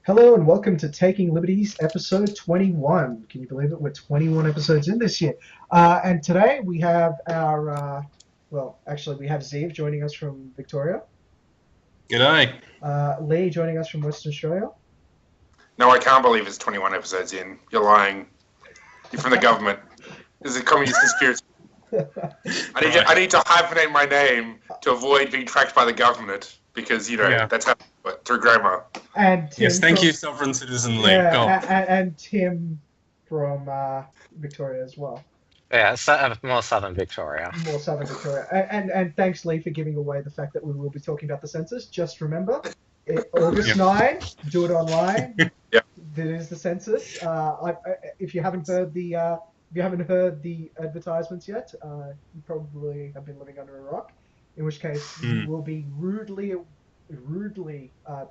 Hello and welcome to Taking Liberties, episode 21. Can you believe it? We're 21 episodes in this year. And today we have we have Zeev joining us from Victoria. G'day. Lee joining us from Western Australia. No, I can't believe it's 21 episodes in. You're lying. You're from the government. This is a communist conspiracy. I need to hyphenate my name to avoid being tracked by the government because, that's how through grammar. And Tim Thank you, Sovereign Citizen Lee. Yeah, Go. and Tim from Victoria as well. Yeah, more southern Victoria. More southern Victoria. And thanks, Lee, for giving away the fact that we will be talking about the census. Just remember, August 9, do it online. Yep. That is the census. If you haven't heard the advertisements yet, you probably have been living under a rock. In which case, you will be rudely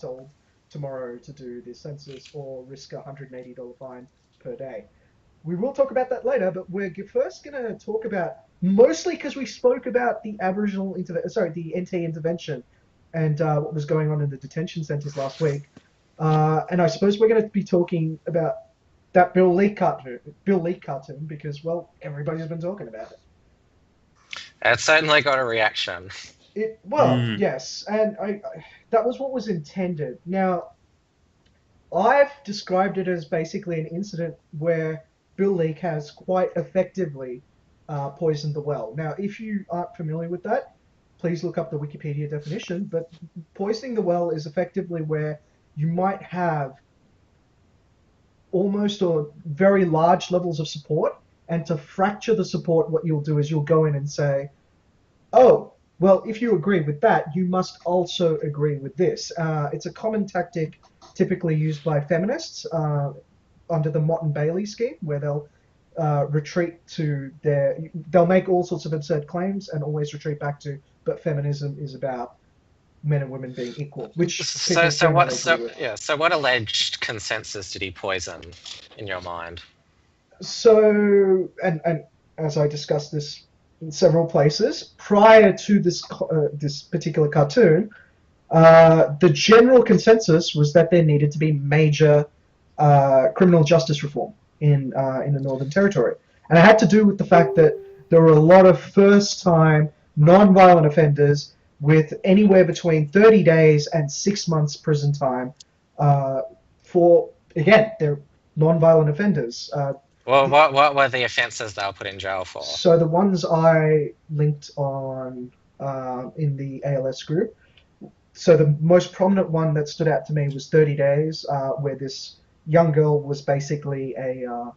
told tomorrow to do the census or risk a $180 fine per day. We will talk about that later, but we're first going to talk about, mostly because we spoke about the the NT intervention and what was going on in the detention centres last week. And I suppose we're going to be talking about that Bill Lee cartoon because, well, everybody's been talking about it. It certainly got a reaction. Yes, and that was what was intended. Now, I've described it as basically an incident where Bill Leak has quite effectively poisoned the well. Now, if you aren't familiar with that, please look up the Wikipedia definition, but poisoning the well is effectively where you might have almost or very large levels of support, and to fracture the support, what you'll do is you'll go in and say, oh, well, if you agree with that, you must also agree with this. It's a common tactic typically used by feminists under the Mott and Bailey scheme, where they'll retreat to they'll make all sorts of absurd claims and always retreat back to, but feminism is about men and women being equal. So what alleged consensus did he poison in your mind? So, and as I discussed this in several places, prior to this particular cartoon, the general consensus was that there needed to be major criminal justice reform in the Northern Territory. And it had to do with the fact that there were a lot of first-time non-violent offenders with anywhere between 30 days and 6 months prison time for, again, they're non-violent offenders. Well, what were the offences they were put in jail for? So the ones I linked on in the ALS group, so the most prominent one that stood out to me was 30 days, where this young girl was basically a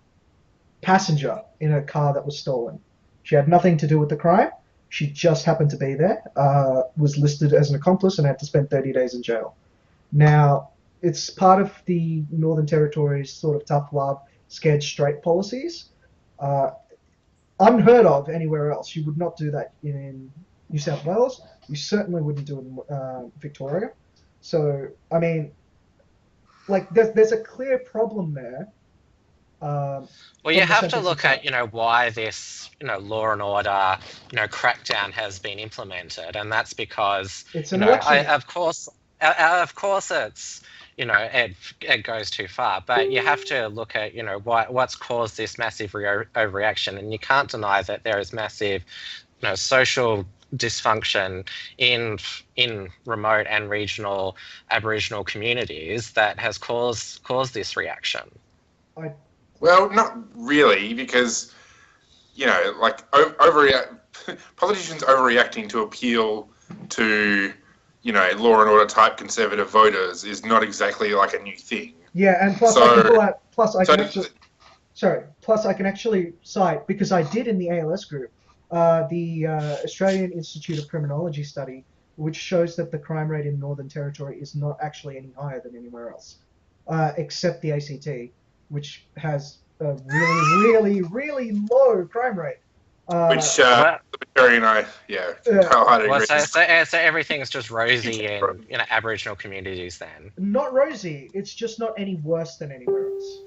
passenger in a car that was stolen. She had nothing to do with the crime. She just happened to be there, was listed as an accomplice, and had to spend 30 days in jail. Now, it's part of the Northern Territory's sort of tough love, scared straight policies. Unheard of anywhere else. You would not do that in New South Wales. You certainly wouldn't do it in Victoria. So, I mean, like, there's a clear problem there. Well, you have to look at, why this, law and order, crackdown has been implemented, and that's because, it's an election. Of course, it's, it goes too far, but you have to look at, what's caused this massive overreaction, and you can't deny that there is massive, social dysfunction in remote and regional Aboriginal communities that has caused this reaction. Well, not really, because, politicians overreacting to appeal to, law and order type conservative voters is not exactly like a new thing. Yeah, and plus I can actually cite, because I did in the ALS group, the Australian Institute of Criminology study, which shows that the crime rate in Northern Territory is not actually any higher than anywhere else, except the ACT, which has a really, really, really low crime rate. Which Libertarian so everything's just rosy in Aboriginal communities then? Not rosy. It's just not any worse than anywhere else.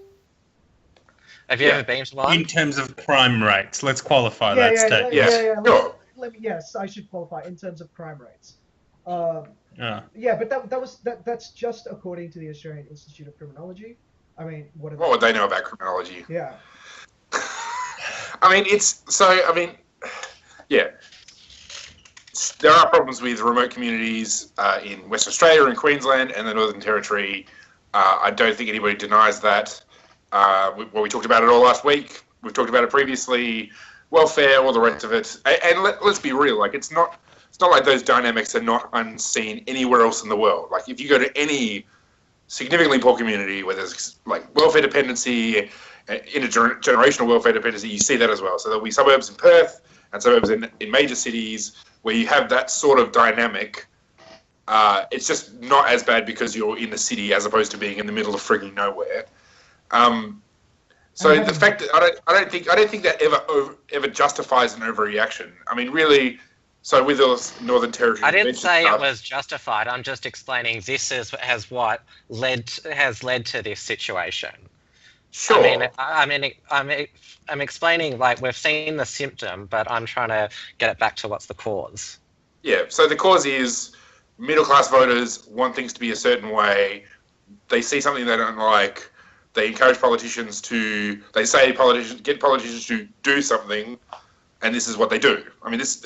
Have you ever been to one? In terms of crime rates, let's qualify that statement. Yes, I should qualify in terms of crime rates. Yeah, but that's just according to the Australian Institute of Criminology. I mean, what would they know about criminology? Yeah. I mean, yeah. There are problems with remote communities in Western Australia and Queensland and the Northern Territory. I don't think anybody denies that. We talked about it all last week. We've talked about it previously. Welfare, all the rest of it. And let's be real. Like, it's not like those dynamics are not unseen anywhere else in the world. Like, if you go to any significantly poor community where there's like welfare dependency, intergenerational welfare dependency, you see that as well. So there'll be suburbs in Perth and suburbs in major cities where you have that sort of dynamic. It's just not as bad because you're in the city as opposed to being in the middle of frigging nowhere. So the fact that I don't think that ever justifies an overreaction. I mean, really. So with the Northern Territory, I didn't say it was justified. I'm just explaining this has led to this situation. Sure. I'm explaining, like, we've seen the symptom, but I'm trying to get it back to what's the cause. Yeah. So the cause is middle class voters want things to be a certain way. They see something they don't like. They encourage politicians to. They say get politicians to do something. And this is what they do. I mean, it's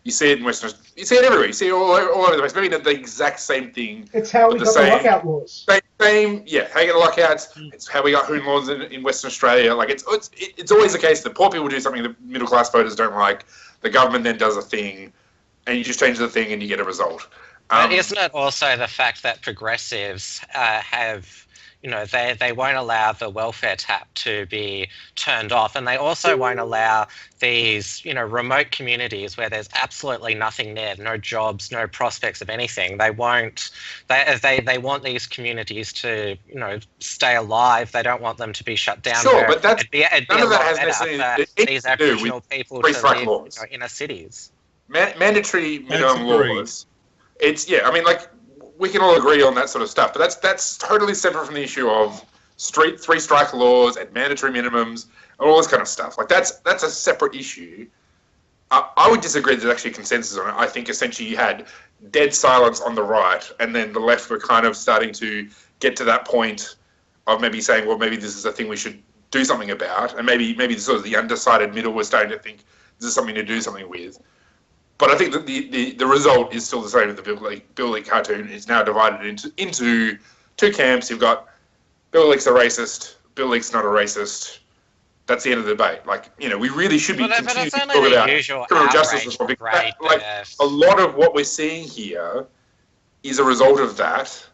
you see it in Western, you see it everywhere. You see it all over the place. Maybe not the exact same thing. It's how we got the lockout laws. Same, yeah. How you get the lockouts. It's how we got hoon laws in Western Australia. Like it's always the case that poor people do something that middle class voters don't like. The government then does a thing, and you just change the thing and you get a result. But isn't it also the fact that progressives have? They won't allow the welfare tap to be turned off, and they also won't allow these, remote communities where there's absolutely nothing there, no jobs, no prospects of anything. They won't. They want these communities to, stay alive. They don't want them to be shut down. Sure, but that's none of that has necessarily these Aboriginal people to live in inner cities. Mandatory minimum laws. I mean, like. We can all agree on that sort of stuff, but that's totally separate from the issue of three strike laws and mandatory minimums and all this kind of stuff. Like that's a separate issue. I would disagree that there's actually consensus on it. I think essentially you had dead silence on the right, and then the left were kind of starting to get to that point of maybe saying, well, maybe this is a thing we should do something about, and maybe sort of the undecided middle was starting to think this is something to do something with. But I think that the result is still the same with the Bill Leak cartoon. It's now divided into two camps. You've got Bill Leak's a racist, Bill Leak's not a racist. That's the end of the debate. Like, we really should be continuing to talk about criminal justice reform. Like, a lot of what we're seeing here is a result of that.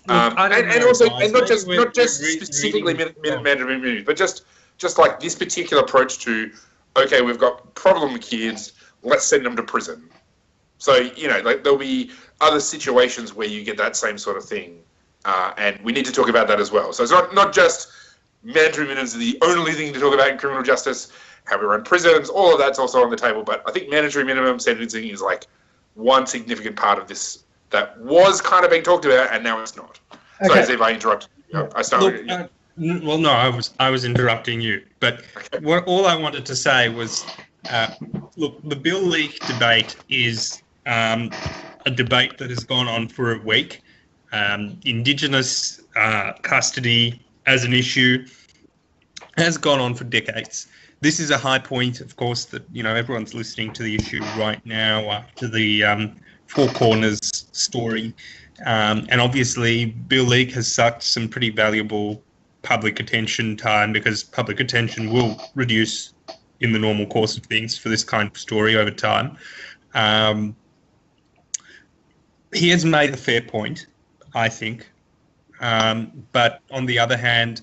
And not just specifically mandatory immunity, but just like this particular approach to, okay, we've got problem kids, let's send them to prison. So, like there'll be other situations where you get that same sort of thing. And we need to talk about that as well. So it's not just mandatory minimums are the only thing to talk about in criminal justice, how we run prisons, all of that's also on the table. But I think mandatory minimum sentencing is like one significant part of this that was kind of being talked about and now it's not. Okay. Sorry, Zeev, I interrupted you. I started. Well, no, I was interrupting you. But okay. All I wanted to say was, look, the Bill Leak debate is a debate that has gone on for a week. Indigenous custody as an issue has gone on for decades. This is a high point, of course, that everyone's listening to the issue right now after the Four Corners story, and obviously Bill Leak has sucked some pretty valuable public attention time because public attention will reduce in the normal course of things for this kind of story over time. He has made a fair point, I think. But on the other hand,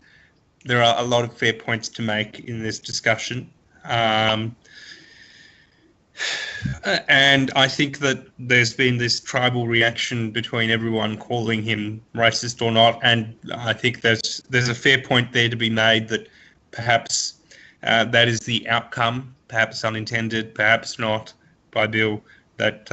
there are a lot of fair points to make in this discussion. And I think that there's been this tribal reaction between everyone calling him racist or not. And I think there's a fair point there to be made that perhaps that is the outcome, perhaps unintended, perhaps not, by Bill, that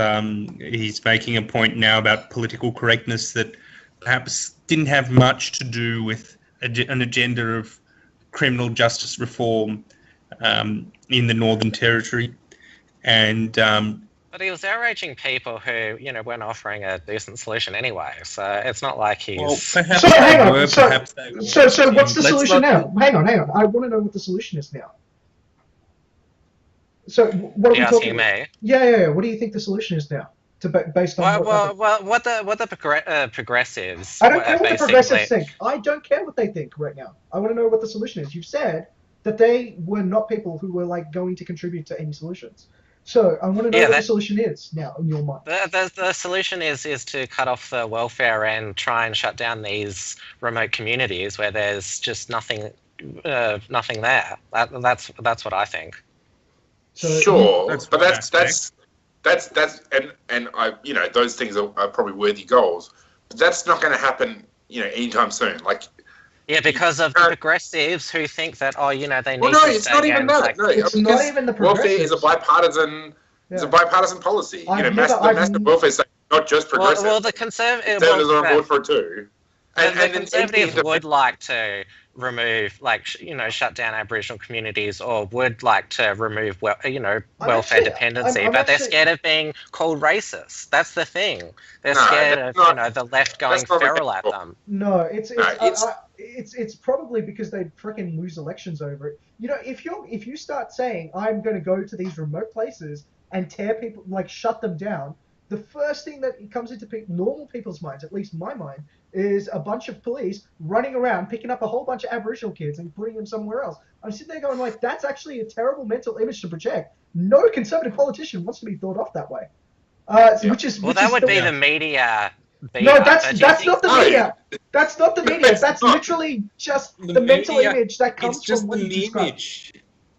he's making a point now about political correctness that perhaps didn't have much to do with an agenda of criminal justice reform in the Northern Territory. And But he was outraging people who, weren't offering a decent solution anyway. So it's not like he's. Well, perhaps So hang they on. were, perhaps they weren't. So what's the Let's solution not- now? Hang on. I want to know what the solution is now. So what are we You're talking asking about? me? Yeah. What do you think the solution is now? Based on What the progressives? I don't care what the progressives basically- think. I don't care what they think right now. I want to know what the solution is. You've said that they were not people who were like going to contribute to any solutions. So I want to know what the solution is now in your mind. The solution is to cut off the welfare and try and shut down these remote communities where there's just nothing there. That's what I think. So, Sure, That's but one that's and I those things are probably worthy goals, but that's not going to happen anytime soon. Like because of the progressives who think that they need well, no, to it's stay not even against, that. No, It's not because even the welfare is a progressives. bipartisan policy. Massive welfare is not just progressive. Well, the conservatives Conservatives are on board for it too. And the Conservatives would like to remove, shut down Aboriginal communities, or would like to remove, welfare dependency. But they're scared of being called racist. That's the thing. They're scared of, the left going feral at them. No, it's probably because they'd freaking lose elections over it. If you start saying I'm going to go to these remote places and tear people, shut them down, the first thing that comes into normal people's minds, at least my mind, is a bunch of police running around, picking up a whole bunch of Aboriginal kids and putting them somewhere else. I'm sitting there going that's actually a terrible mental image to project. No conservative politician wants to be thought of that way. That would be the media. No, that's not the media. That's not the media. That's literally just the mental image that comes from when you describe.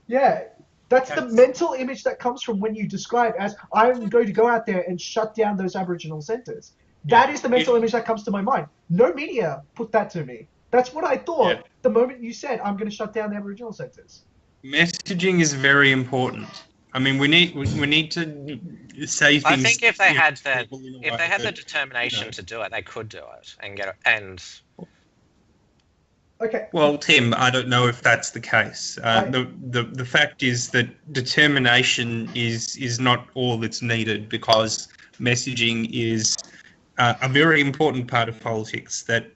Yeah. That's the mental image that comes from when you describe as I'm going to go out there and shut down those Aboriginal centres. That is the mental image that comes to my mind. No media put that to me. That's what I thought the moment you said I'm going to shut down the Aboriginal centres. Messaging is very important. I mean, we need to say things. I think if they had the determination to do it, they could do it and get it. And okay. Well, Tim, I don't know if that's the case. The fact is that determination is not all that's needed, because messaging is a very important part of politics that,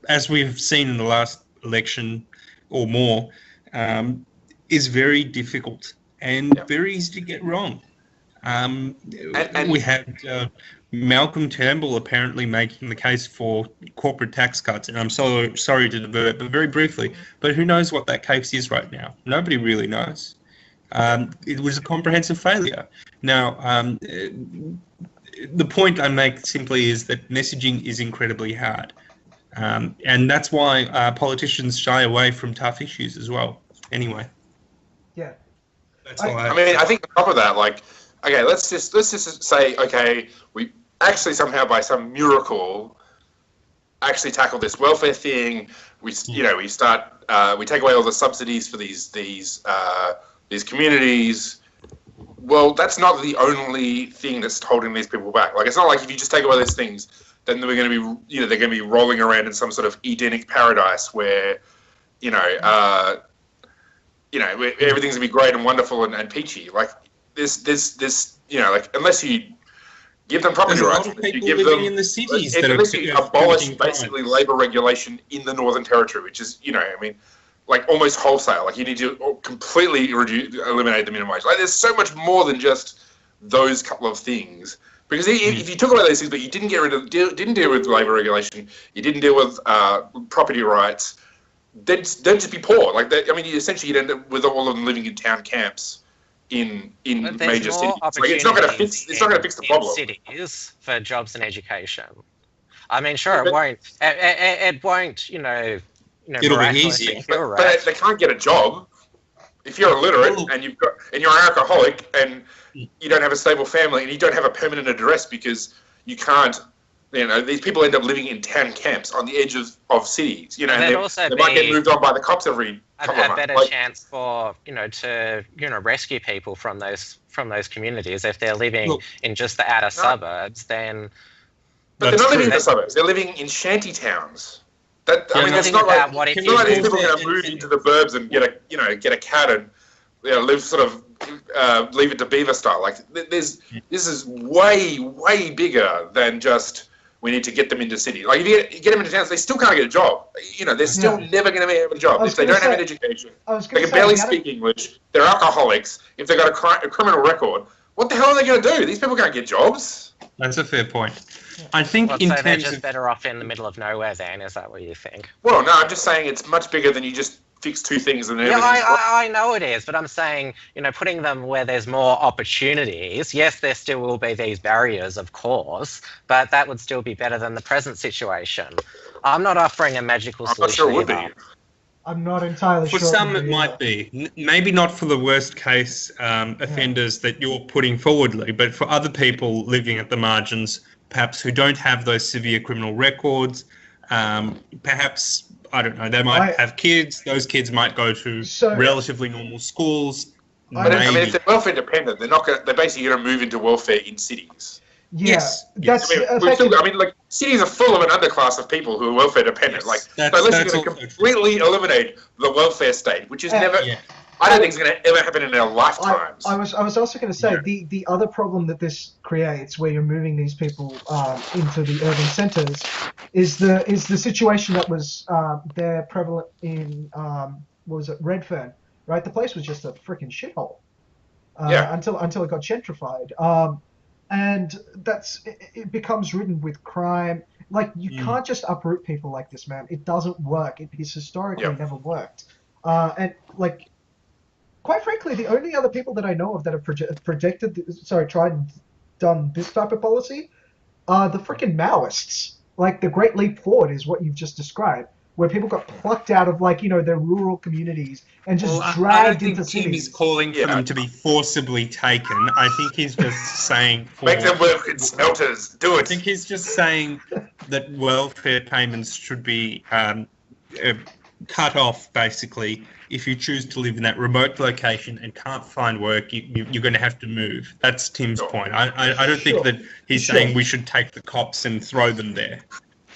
as we've seen in the last election or more, is very difficult and very easy to get wrong. We had Malcolm Turnbull apparently making the case for corporate tax cuts, and I'm so sorry to divert, but very briefly, but who knows what that case is right now? Nobody really knows. It was a comprehensive failure. Now, the point I make simply is that messaging is incredibly hard, and that's why politicians shy away from tough issues as well. Anyway. Yeah. That's all I think on top of that, okay, let's just say, okay, we actually somehow by some miracle actually tackle this welfare thing. We start we take away all the subsidies for these communities. Well, that's not the only thing that's holding these people back. It's not like if you just take away those things, then they're going to be they're going to be rolling around in some sort of Edenic paradise where where everything's gonna be great and wonderful and peachy. This unless you give them property rights, you give them in the cities unless you abolish basically labour regulation in the Northern Territory, which is almost wholesale. You need to completely eliminate the minimum wage. There's so much more than just those couple of things. Because if you took away those things, but you didn't didn't deal with labour regulation, you didn't deal with property rights, then just be poor. Essentially you'd end up with all of them living in town camps in major cities. It's not going to fix the problem. Cities for jobs and education. I mean, sure, it won't. It won't. It'll be easier. But they can't get a job if you're illiterate and you're an alcoholic and you don't have a stable family and you don't have a permanent address because you can't. These people end up living in town camps on the edge of cities. And they might get moved on by the cops every couple of months. A better chance for to rescue people from those communities if they're living in just the outer suburbs. Then, but they're not living in the suburbs. They're living in shanty towns. It's not like these people are going to move into the burbs and get a cat and live sort of Leave It to Beaver style. Like, this is way bigger than just we need to get them into city. Like, if you get them into towns, they still can't get a job. You know, they're still never going to have a job if they don't have an education. They can barely speak English. They're alcoholics. If they've got a criminal record, what the hell are they going to do? These people can't get jobs. That's a fair point. I think in so terms they're just of... better off in the middle of nowhere then, is that what you think? Well, no, I'm just saying it's much bigger than you just fix two things and everything. Yeah, I know it is, but I'm saying, you know, putting them where there's more opportunities, yes, there still will be these barriers, of course, but that would still be better than the present situation. I'm not offering a magical solution. I'm not sure it would be. I'm not entirely sure. For some, it might be. Maybe not for the worst case offenders that you're putting forward, Lee, but for other people living at the margins, perhaps who don't have those severe criminal records, perhaps, I don't know, they might have kids. Those kids might go to relatively normal schools. But I mean, if they're welfare dependent, they're basically going to move into welfare in cities. Yes. I mean, like, cities are full of an underclass of people who are welfare dependent. Like, so unless you're going to completely eliminate the welfare state, which is never... Yeah. I don't think it's going to ever happen in our lifetimes. I was also going to say, the other problem that this creates, where you're moving these people into the urban centres, is the situation that was there prevalent in, Redfern, right? The place was just a freaking shithole until it got gentrified. And it becomes ridden with crime. Like, you can't just uproot people like this, man. It doesn't work. It has historically never worked. And, like... Quite frankly, the only other people that I know of that have tried and done this type of policy are the freaking Maoists. Like, the Great Leap Forward is what you've just described, where people got plucked out of, like, you know, their rural communities and just dragged into cities. I don't think Tim is calling for them to be forcibly taken. I think he's just saying... Make them work in smelters. Do it. I think he's just saying that welfare payments should be cut off, basically. If you choose to live in that remote location and can't find work, you're going to have to move. That's Tim's point. I don't think that he's saying we should take the cops and throw them there.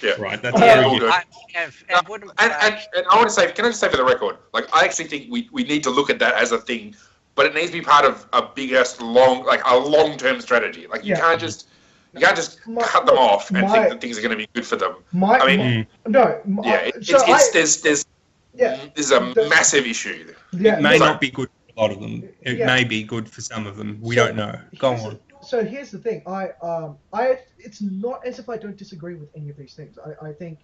Yeah. Right. That's very good. And I want to say, can I just say for the record, like, I actually think we need to look at that as a thing, but it needs to be part of a bigger, long-term strategy. Like, you can't just cut them off and think that things are going to be good for them. This is a massive issue. It may not be good for a lot of them. It may be good for some of them. We don't know. Go on. So here's the thing. It's not as if I don't disagree with any of these things. I think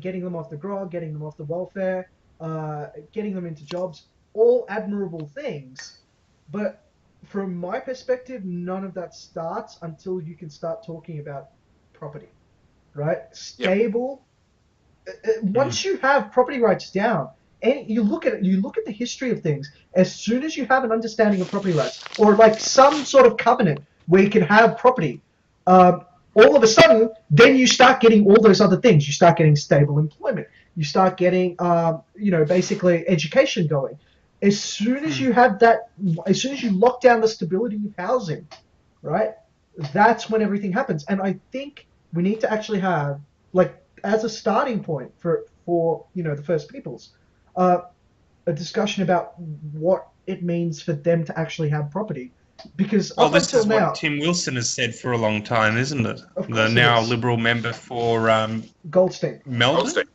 getting them off the grog, getting them off the welfare, getting them into jobs, all admirable things. But from my perspective, none of that starts until you can start talking about property, right? Stable. Once you have property rights down, and you look at the history of things, as soon as you have an understanding of property rights, or like some sort of covenant where you can have property, all of a sudden, then you start getting all those other things. You start getting stable employment. You start getting, basically education going. As soon as you have that, as soon as you lock down the stability of housing, right, that's when everything happens. And I think we need to actually have, like, as a starting point for the First Peoples, a discussion about what it means for them to actually have property. Because this is what Tim Wilson has said for a long time, isn't it? The now Liberal member for Goldstein. Melbourne?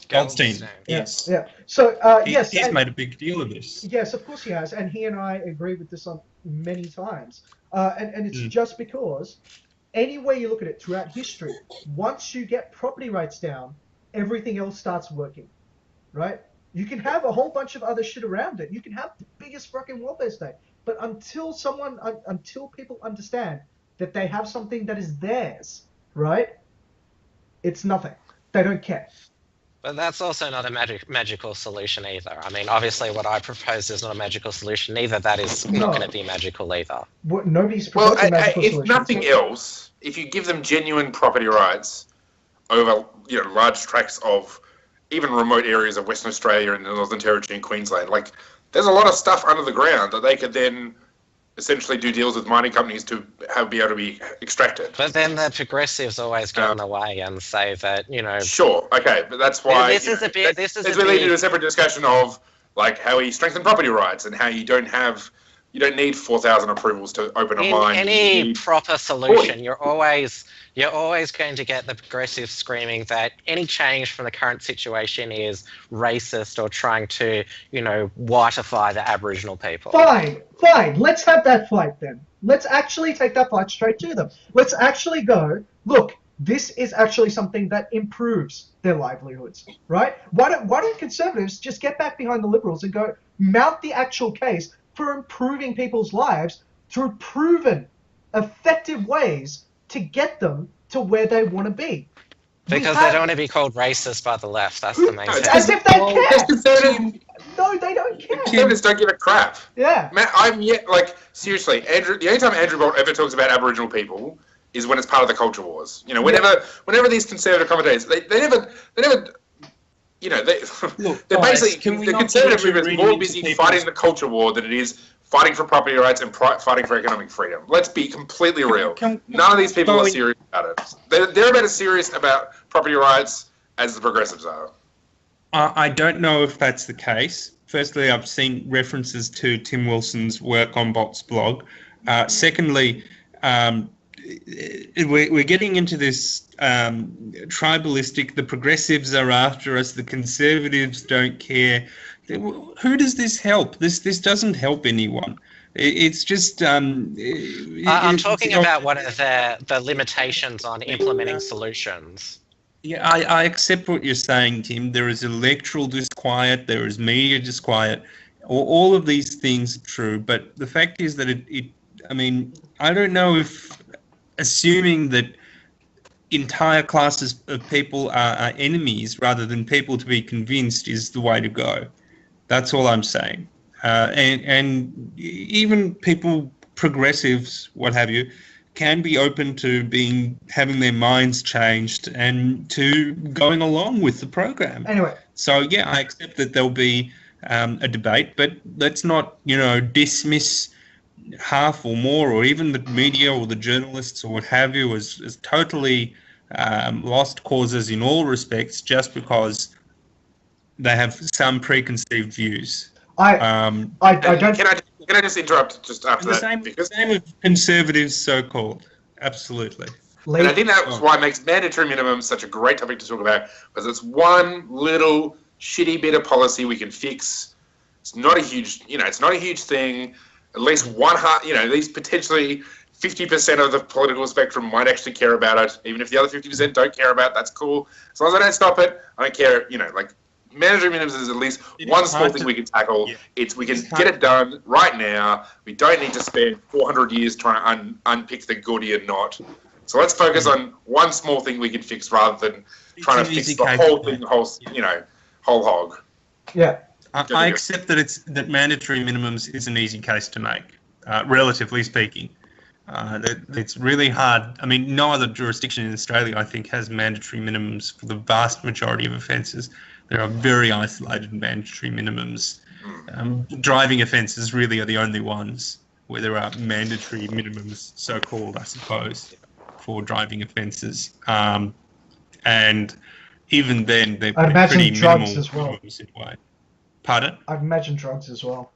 Goldstein. Yes. Yeah. So he's made a big deal of this. Yes, of course he has, and he and I agree with this on many times. And it's just because any way you look at it throughout history, once you get property rights down, everything else starts working, right? You can have a whole bunch of other shit around it. You can have the biggest fucking welfare state, but until people understand that they have something that is theirs, right? It's nothing. They don't care. But that's also not a magical solution either. I mean, obviously what I propose is not a magical solution either. That is not going to be magical either. Nobody's proposed a magical solution. If nothing else, if you give them genuine property rights over large tracts of even remote areas of Western Australia and the Northern Territory and Queensland, like, there's a lot of stuff under the ground that they could then essentially do deals with mining companies to be able to be extracted. But then the progressives always get in the way and say that, Sure, okay, but that's why... This is lead to a separate discussion of, like, how we strengthen property rights and how you don't have You don't need 4,000 approvals to open a In mine. any proper solution, you're always going to get the progressives screaming that any change from the current situation is racist or trying to, whiteify the Aboriginal people. Fine. Let's have that fight then. Let's actually take that fight straight to them. Let's actually go, look, this is actually something that improves their livelihoods, right? Why don't conservatives just get back behind the Liberals and go mount the actual case for improving people's lives through proven, effective ways to get them to where they want to be? Because they don't want to be called racist by the left. That's the main thing. As if they care. No, they don't care. Conservatives don't give a crap. Yeah. Man, seriously, Andrew. The only time Andrew Bolt ever talks about Aboriginal people is when it's part of the culture wars. Whenever these conservative commentators, they never. They're basically the conservative movement is more busy fighting the culture war than it is fighting for property rights and fighting for economic freedom. Let's be completely real. None of these people are serious about it. They're about as serious about property rights as the progressives are. I don't know if that's the case. Firstly, I've seen references to Tim Wilson's work on Bolt's blog. Secondly, we're getting into this tribalistic, the progressives are after us, the conservatives don't care. Who does this help? This doesn't help anyone. It's just... I'm talking about one of the limitations on implementing solutions. Yeah, I accept what you're saying, Tim. There is electoral disquiet, there is media disquiet. All of these things are true, but the fact is that I don't know if assuming that entire classes of people are enemies rather than people to be convinced is the way to go. That's all I'm saying. And even people, progressives, what have you, can be open to having their minds changed and to going along with the program. Anyway. So, yeah, I accept that there'll be a debate, but let's not, dismiss half or more, or even the media or the journalists or what have you, as totally lost causes in all respects just because they have some preconceived views. I don't. Can I just interrupt just after that? Same with conservatives, so-called. Absolutely. And I think that's why it makes mandatory minimums such a great topic to talk about, because it's one little shitty bit of policy we can fix. It's not a huge, it's not a huge thing. At least these potentially 50% of the political spectrum might actually care about it. Even if the other 50% don't care about it, that's cool. As long as I don't stop it, I don't care. Mandatory minimums is at least one small thing we can tackle. Yeah. We can get it done right now. We don't need to spend 400 years trying to unpick the Gordian knot. So let's focus on one small thing we can fix rather than trying to fix the whole thing, whole hog. Yeah. I accept that mandatory minimums is an easy case to make, relatively speaking. It's really hard. I mean, no other jurisdiction in Australia, I think, has mandatory minimums for the vast majority of offences. There are very isolated mandatory minimums. Driving offences really are the only ones where there are mandatory minimums, so-called, I suppose, for driving offences. And even then, they're pretty minimal as well. Minimums in a way. Pardon? I'd imagine drugs as well.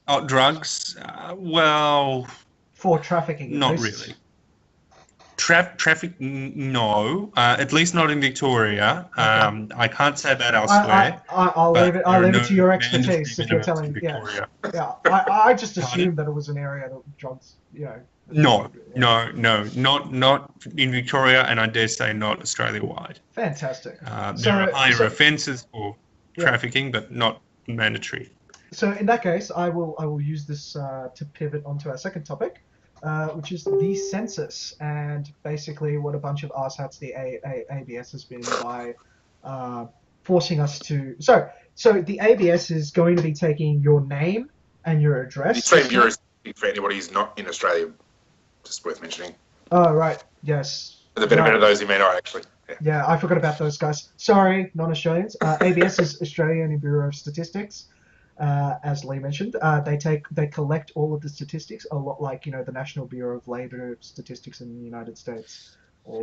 Oh, drugs? Well... For trafficking, not really. Traffic, no. At least not in Victoria. Okay. I can't say that elsewhere. I'll leave it to your expertise if you're telling me. Yeah. I just assumed that it was an area that drugs, No, not in Victoria, and I dare say not Australia-wide. Fantastic. There are higher offences for trafficking, but not mandatory. So in that case, I will use this to pivot onto our second topic, which is the census, and basically what a bunch of arsehots the ABS has been by forcing us to. So the ABS is going to be taking your name and your address. The Australian Bureau is for anybody who's not in Australia, just worth mentioning. Oh right, yes. For the benefit of those who may not actually. Yeah, I forgot about those guys. Sorry, non-Australians. ABS is Australian Bureau of Statistics. As Lee mentioned, they collect all of the statistics, a lot like the National Bureau of Labor Statistics in the United States.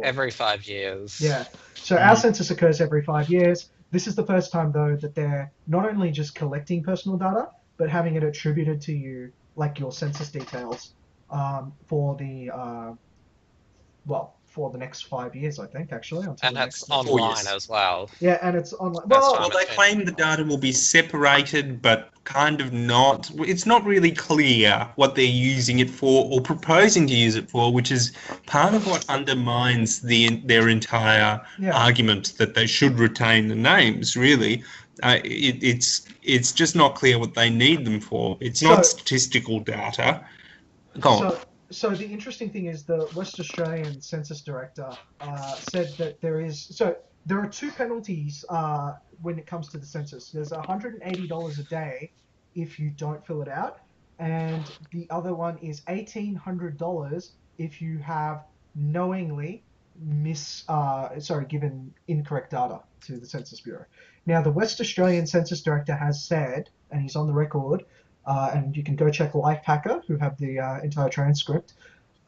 Every 5 years. Yeah. So our census occurs every 5 years. This is the first time though that they're not only just collecting personal data, but having it attributed to you like your census details, for the for the next 5 years, I think, actually. Until And the that's next online years. as well. Yeah, and it's online. That's Well, fine. Well, they claim the data will be separated, but kind of not. It's not really clear what they're using it for or proposing to use it for, which is part of what undermines their entire yeah. argument that they should retain the names. Really, it's just not clear what they need them for. It's not statistical data. Go on. So the interesting thing is the West Australian Census Director said that there are two penalties when it comes to the census. There's $180 a day if you don't fill it out, and the other one is $1,800 if you have knowingly given incorrect data to the Census Bureau. Now, the West Australian Census Director has said, and he's on the record, and you can go check Lifehacker, who have the entire transcript,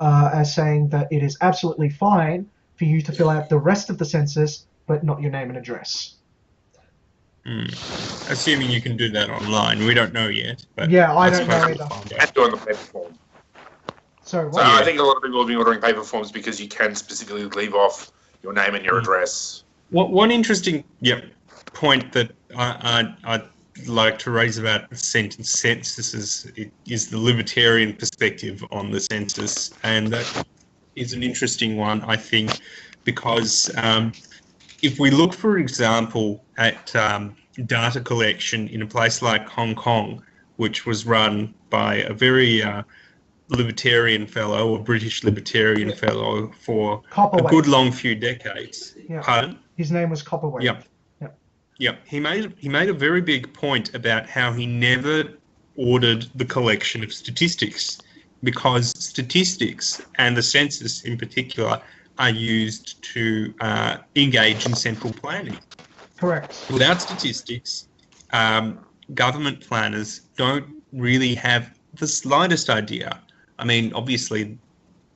as saying that it is absolutely fine for you to fill out the rest of the census, but not your name and address. Assuming you can do that online. We don't know yet. But yeah, I don't know either. And doing the paper form. So I think a lot of people have been ordering paper forms because you can specifically leave off your name and your address. One interesting point that I'd like to raise about the census is the libertarian perspective on the census, and that is an interesting one, I think, because if we look, for example, at data collection in a place like Hong Kong, which was run by a very libertarian fellow, or British libertarian fellow, for a good long few decades. Yeah. Pardon? His name was Copperweight. Yep. He made a very big point about how he never ordered the collection of statistics, because statistics, and the census in particular, are used to engage in central planning. Correct. Without statistics, government planners don't really have the slightest idea. I mean, obviously,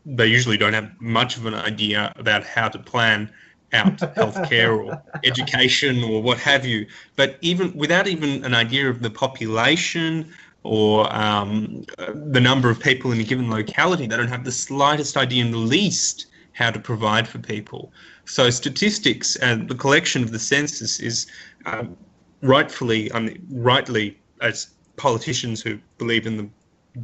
they usually don't have much of an idea about how to plan out healthcare or education or what have you. But even without even an idea of the population or the number of people in a given locality, they don't have the slightest idea in the least how to provide for people. So statistics and the collection of the census is rightly, as politicians who believe in the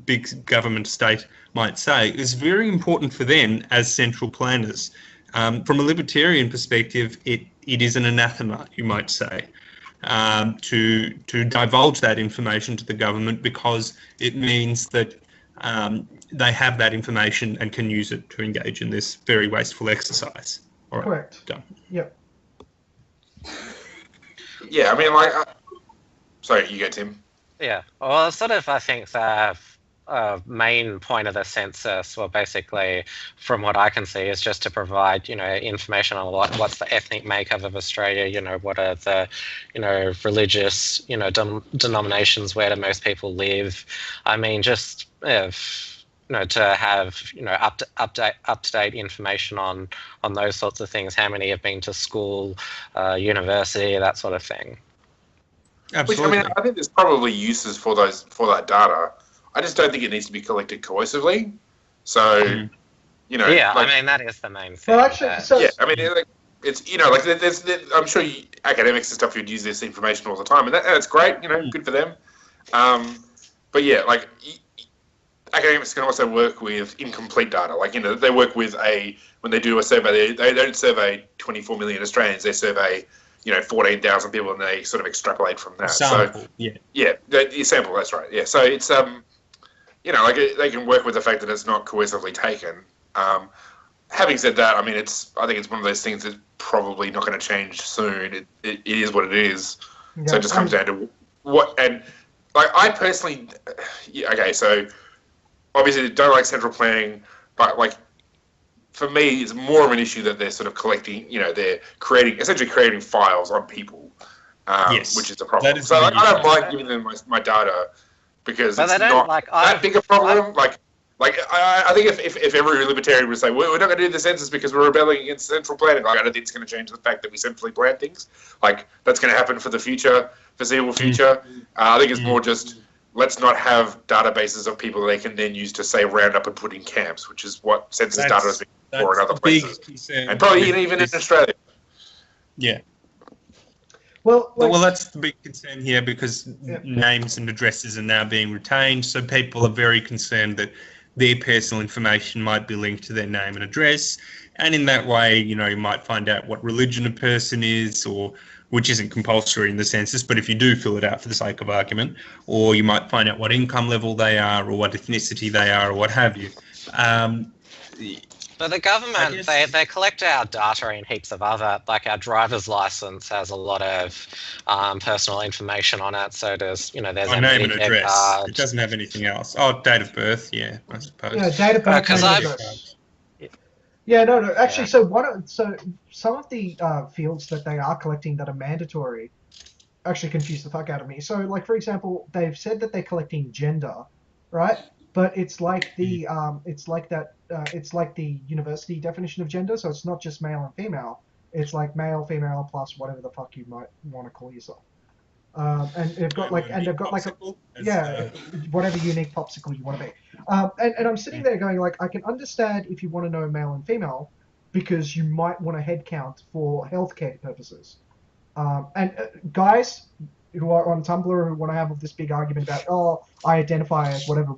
big government state might say, is very important for them as central planners. From a libertarian perspective, it is an anathema, you might say, to divulge that information to the government, because it means that they have that information and can use it to engage in this very wasteful exercise. All right, correct. Done. Yep. Yeah, I mean, sorry, you go, Tim. Yeah, well, sort of, I think the main point of the census, well, basically, from what I can see, is just to provide, information on what's the ethnic makeup of Australia, what are the, religious, denominations, where do most people live. I mean, just, to have, up-to-date information on those sorts of things, how many have been to school, university, that sort of thing. Absolutely. Which, I think there's probably uses for that data. I just don't think it needs to be collected coercively. So, Yeah, I mean, that is the main thing. Well, actually, yeah, I mean, it's, there's I'm sure academics and stuff would use this information all the time, and that's great, good for them. But yeah, academics can also work with incomplete data. They work with when they do a survey, they don't survey 24 million Australians, they survey 14,000 people, and they sort of extrapolate from that. Sample, so, yeah, the sample. That's right. Yeah, so it's they can work with the fact that it's not coercively taken. Having said that, I mean, I think it's one of those things that's probably not going to change soon. It is what it is. Yeah, so it just comes down to what, and I personally, okay, so obviously don't like central planning, but for me, it's more of an issue that they're sort of collecting, they're essentially creating files on people, yes, which is a problem. I don't mind giving them my data, because it's not that big a problem. I think if every libertarian would say, we're not going to do the census because we're rebelling against central planning, I don't think it's going to change the fact that we centrally plan things. That's going to happen for the foreseeable future. I think it's more just, let's not have databases of people they can then use to, say, round up and put in camps, which is what census data has been for in other places. And probably even in Australia. Yeah. Well, that's the big concern here, because names and addresses are now being retained, so people are very concerned that their personal information might be linked to their name and address, and in that way, you might find out what religion a person is, or which isn't compulsory in the census, but if you do fill it out for the sake of argument, or you might find out what income level they are, or what ethnicity they are, or what have you. But the government, they collect our data in heaps of other, like our driver's license has a lot of personal information on it. So there's name and address. Card. It doesn't have anything else. Oh, date of birth, yeah, I suppose. Yeah, date of birth. No. Actually, so some of the fields that they are collecting that are mandatory actually confuse the fuck out of me. So, like, for example, they've said that they're collecting gender, right? But it's like the it's like the university definition of gender. So it's not just male and female. It's like male, female plus whatever the fuck you might want to call yourself. And they've got like whatever unique popsicle you want to be. And I'm sitting there going, like, I can understand if you want to know male and female, because you might want a head count for healthcare purposes. Guys who are on Tumblr who want to have this big argument about, I identify as whatever.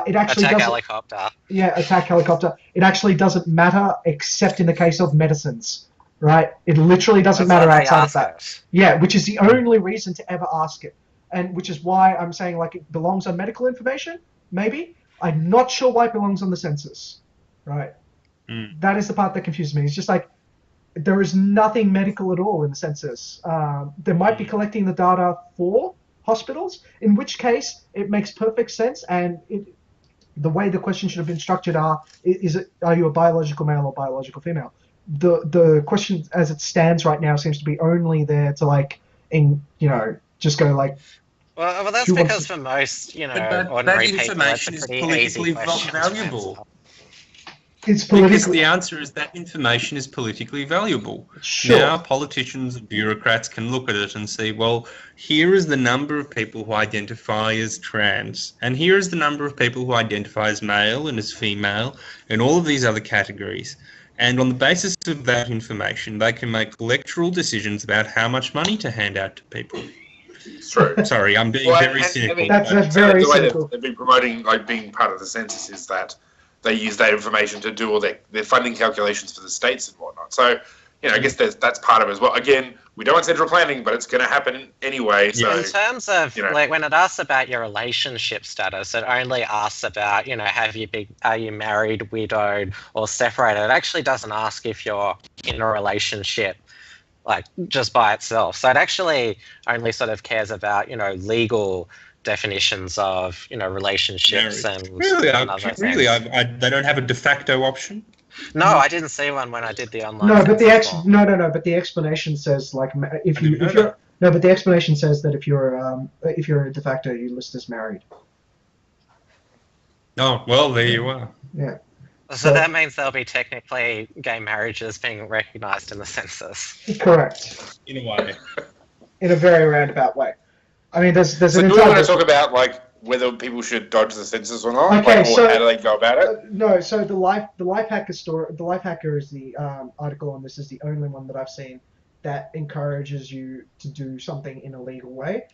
It actually attack helicopter. Yeah, attack helicopter. It actually doesn't matter, except in the case of medicines, right? It literally doesn't matter outside of that. Yeah, which is the only reason to ever ask it, and which is why I'm saying, like, it belongs on medical information. Maybe I'm not sure why it belongs on the census, right? That is the part that confuses me. It's just like there is nothing medical at all in the census. They might be collecting the data for hospitals, in which case it makes perfect sense, and the way the question should have been structured are you a biological male or biological female? The question as it stands right now seems to be only there to just go like. Well, that's because for most ordinary people, information it's a is pretty easy politically valuable. It's politically. Because the answer is that information is politically valuable. Sure. Now, politicians and bureaucrats can look at it and see, well, here is the number of people who identify as trans, and here is the number of people who identify as male and as female, and all of these other categories. And on the basis of that information, they can make electoral decisions about how much money to hand out to people. It's true. Sorry, I'm being very cynical. That's very cynical. They've been promoting, like, being part of the census is that they use that information to do all their funding calculations for the states and whatnot. So, I guess that's part of it as well. Again, we don't want central planning, but it's going to happen anyway. So, in terms of, like, when it asks about your relationship status, it only asks about, are you married, widowed, or separated. It actually doesn't ask if you're in a relationship, like, just by itself. So it actually only sort of cares about, legal definitions of relationships and really, other things. They don't have a de facto option. No, I didn't see one when I did the online. No, but but the explanation says, like, but the explanation says that if you're a de facto, you list as married. Oh, well, there you are. Yeah. So that means there'll be technically gay marriages being recognised in the census. Correct. In a way. In a very roundabout way. I mean, there's so do we want to talk about, like, whether people should dodge the census or not? Okay, or how do they go about it? No, so the life hacker story. The life hacker is the article on this is the only one that I've seen that encourages you to do something in a legal way.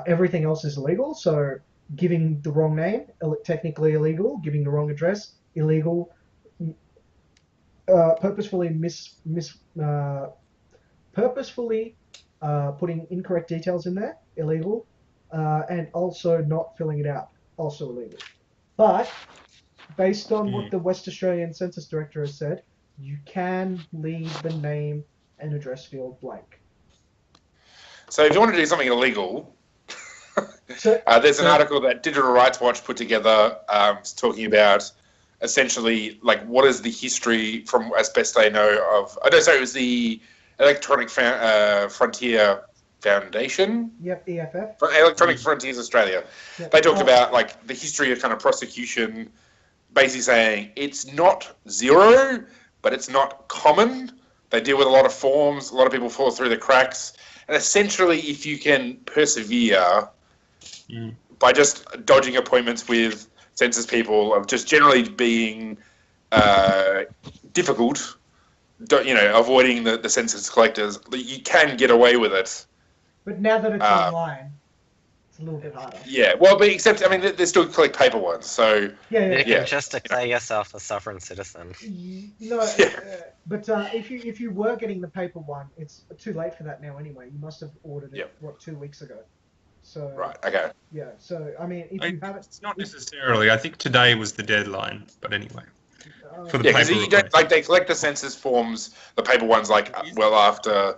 Everything else is illegal. So giving the wrong name, technically illegal. Giving the wrong address, illegal. Purposefully putting incorrect details in there, illegal, and also not filling it out, also illegal. But based on what the West Australian Census Director has said, you can leave the name and address field blank. So if you want to do something illegal, there's an article that Digital Rights Watch put together talking about essentially, like, what is the history from, as best they know, of... it was the Electronic Frontier Foundation. Yep, EFF. Electronic Frontiers Australia. Yep. They talked about, like, the history of kind of prosecution, basically saying it's not zero, but it's not common. They deal with a lot of forms. A lot of people fall through the cracks. And essentially, if you can persevere by just dodging appointments with census people, of just generally being difficult, avoiding the census collectors, you can get away with it. But now that it's online, it's a little bit harder. Yeah, well, but except, I mean, they still collect paper ones, so... Yeah. You can just declare yourself a sovereign citizen. No, but if you were getting the paper one, it's too late for that now anyway. You must have ordered it, 2 weeks ago. So Right, okay. Yeah, so, I mean, if you haven't... It's not necessarily. I think today was the deadline, but anyway. For the because paper you don't, they collect the census forms, the paper ones, well after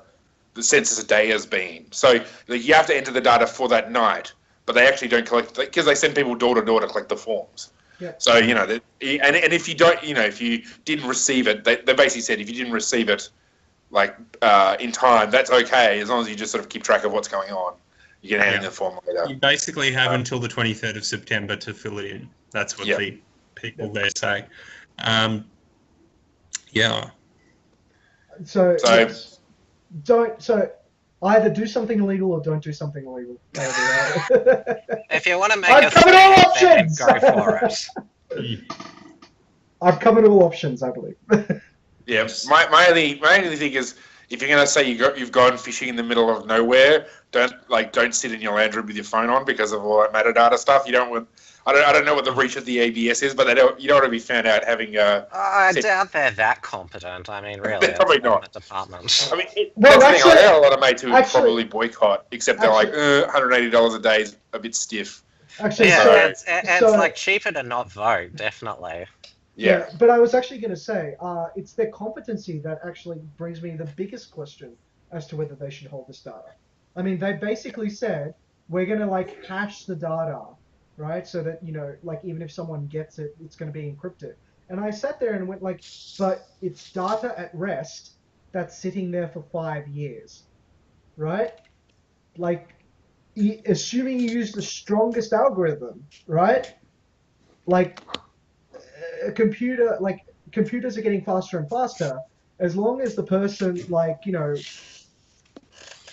the census day has been. So you have to enter the data for that night, but they actually don't collect, because they send people door to door to collect the forms. Yeah. So, and if you don't, if you didn't receive it, they basically said if you didn't receive it, in time, that's okay, as long as you just sort of keep track of what's going on. You can hand in the form later. You basically have until the 23rd of September to fill it in. That's what the people there say. Yeah. So either do something illegal or don't do something illegal. If you want to make I've covered all options. Go for it. I've covered all options, I believe. Yeah. My only thing is, if you're going to say you've gone fishing in the middle of nowhere, don't sit in your land room with your phone on because of all that metadata stuff. You don't want. I don't know what the reach of the ABS is, but you don't want to be found out having a... I doubt they're that competent. I mean, really. They're probably not. Department. I mean, I have a lot of mates who would probably boycott, except they're $180 a day is a bit stiff. Actually, it's like cheaper to not vote, definitely. Yeah. But I was actually going to say, it's their competency that actually brings me the biggest question as to whether they should hold this data. I mean, they basically said, we're going to hash the data, right? So that, even if someone gets it, it's going to be encrypted. And I sat there and went but it's data at rest that's sitting there for 5 years, right? Assuming you use the strongest algorithm, right? A computer, computers are getting faster and faster. As long as the person,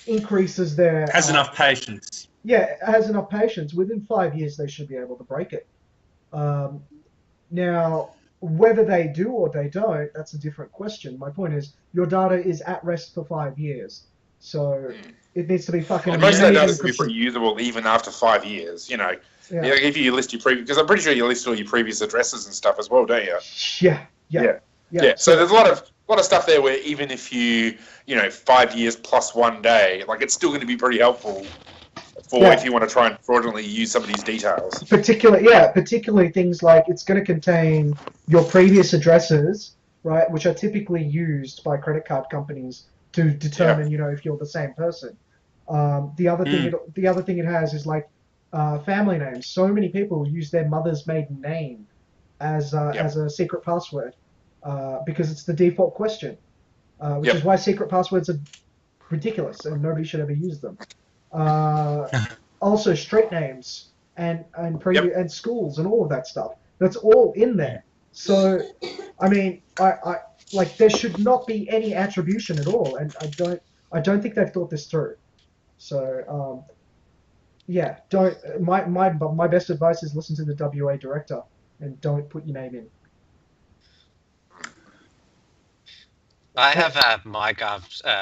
increases their... Has enough patience. Yeah, has enough patience. Within 5 years, they should be able to break it. Now, whether they do or they don't, that's a different question. My point is, your data is at rest for 5 years. So it needs to be fucking... And most of that data is pretty usable even after 5 years, Yeah. If you list your previous... Because I'm pretty sure you list all your previous addresses and stuff as well, don't you? Yeah. So there's a lot of stuff there where even if you, 5 years plus 1 day, it's still going to be pretty helpful if you want to try and fraudulently use some of these details. Particularly things like it's going to contain your previous addresses, right, which are typically used by credit card companies to determine, if you're the same person. The other thing it has is family names. So many people use their mother's maiden name as a secret password because it's the default question, which is why secret passwords are ridiculous and nobody should ever use them. Also, street names and schools and all of that stuff. That's all in there. So, I mean, I there should not be any attribution at all, and I don't think they've thought this through. So, don't. My best advice is listen to the WA director and don't put your name in. I have a mygov.gov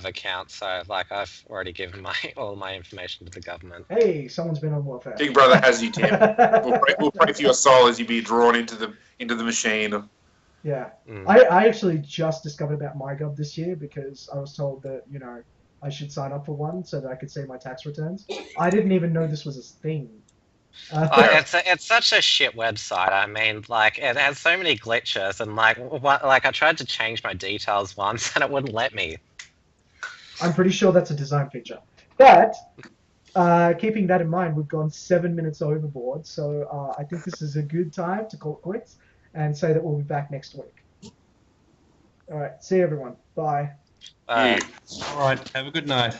account, so I've already given all my information to the government. Hey, someone's been on welfare. Big Brother has you, Tim. We'll pray for your soul as you be drawn into the machine. Yeah, I actually just discovered about MyGov this year because I was told that I should sign up for one so that I could see my tax returns. I didn't even know this was a thing. It's such a shit website. I mean, it has so many glitches, and I tried to change my details once, and it wouldn't let me. I'm pretty sure that's a design feature. But keeping that in mind, we've gone 7 minutes overboard, so I think this is a good time to call it quits and say that we'll be back next week. All right, see you everyone. Bye. Bye. All right, have a good night.